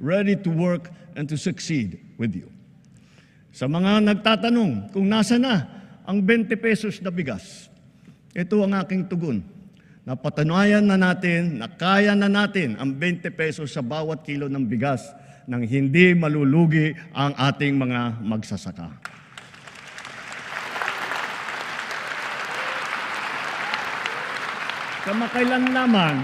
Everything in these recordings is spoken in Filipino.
ready to work and to succeed with you. Sa mga nagtatanong kung nasa na ang 20 pesos na bigas, ito ang aking tugon. Napatunayan na natin na kaya na natin ang 20 pesos sa bawat kilo ng bigas nang hindi malulugi ang ating mga magsasaka. Kamakailan naman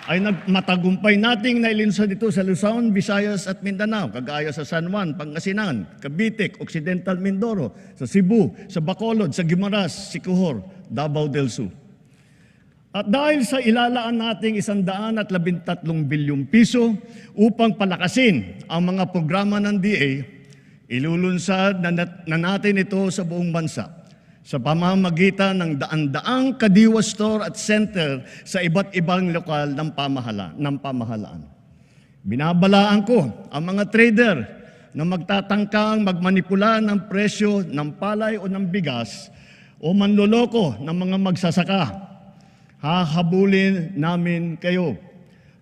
ay matagumpay nating nailunsad ito sa Luzon, Visayas at Mindanao, kagaya sa San Juan, Pangasinan, Cavite, Occidental Mindoro, sa Cebu, sa Bacolod, sa Guimaras, Siquijor, Davao del Sur. At dahil sa ilalaan nating 113 bilyong piso upang palakasin ang mga programa ng DA, ilulunsad na natin ito sa buong bansa sa pamamagitan ng daan-daang Kadiwa Store at Center sa iba't ibang lokal ng pamahalaan. Binabalaan ko ang mga trader na magtatangkang magmanipula ng presyo ng palay o ng bigas o manloloko ng mga magsasaka. Hahabulin namin kayo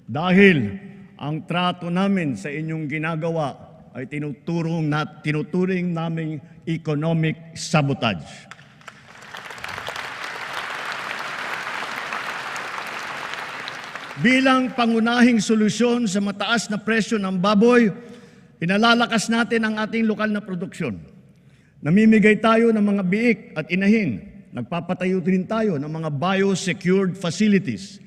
dahil ang trato namin sa inyong ginagawa ay tinuturing naming economic sabotage. Bilang pangunahing solusyon sa mataas na presyo ng baboy, pinalalakas natin ang ating lokal na produksyon. Namimigay tayo ng mga biik at inahin. Nagpapatayo din tayo ng mga biosecured facilities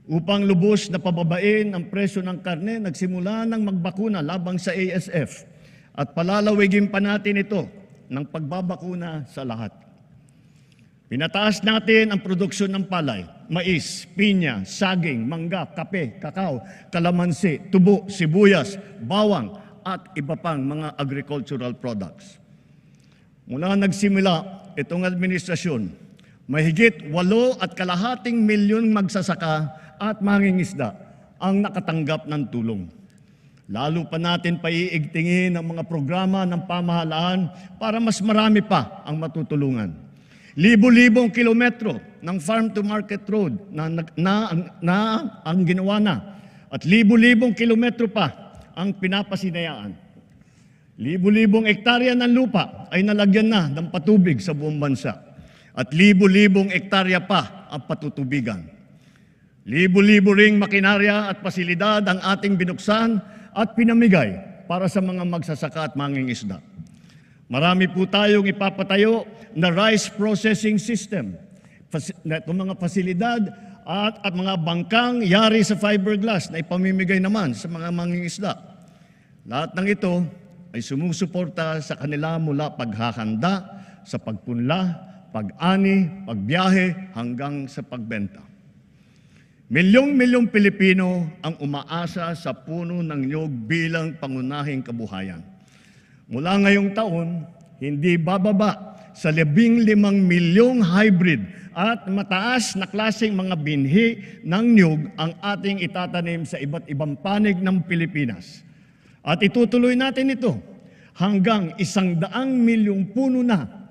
upang lubos na pababain ang presyo ng karne. Nagsimula ng magbakuna labang sa ASF at palalawigin pa natin ito ng pagbabakuna sa lahat. Pinataas natin ang produksyon ng palay, mais, pinya, saging, mangga, kape, kakao, kalamansi, tubo, sibuyas, bawang at iba pang mga agricultural products. Mula nagsimula itong administrasyon, mahigit 8.5 milyon magsasaka at mangingisda ang nakatanggap ng tulong. Lalo pa natin paiigtingin ang mga programa ng pamahalaan para mas marami pa ang matutulungan. Libo-libong kilometro ng farm-to-market road na ang ginawa na at libo-libong kilometro pa ang pinapasinayaan. Libo-libong ektarya ng lupa ay nalagyan na ng patubig sa buong bansa at libo-libong ektarya pa ang patutubigan. Libo-libo ring makinarya at pasilidad ang ating binuksan at pinamigay para sa mga magsasaka at mangingisda. Marami po tayong ipapatayo na rice processing system. Itong mga pasilidad at mga bangkang yari sa fiberglass na ipamimigay naman sa mga mangingisda. Lahat ng ito ay sumusuporta sa kanila mula paghahanda, sa pagpunla, pag-ani, pagbiyahe hanggang sa pagbenta. Milyong-milyong Pilipino ang umaasa sa puno ng niyog bilang pangunahing kabuhayan. Mula ngayong taon, hindi bababa sa 15 milyong hybrid at mataas na klaseng mga binhi ng niyog ang ating itatanim sa iba't ibang panig ng Pilipinas. At itutuloy natin ito hanggang 100 milyong puno na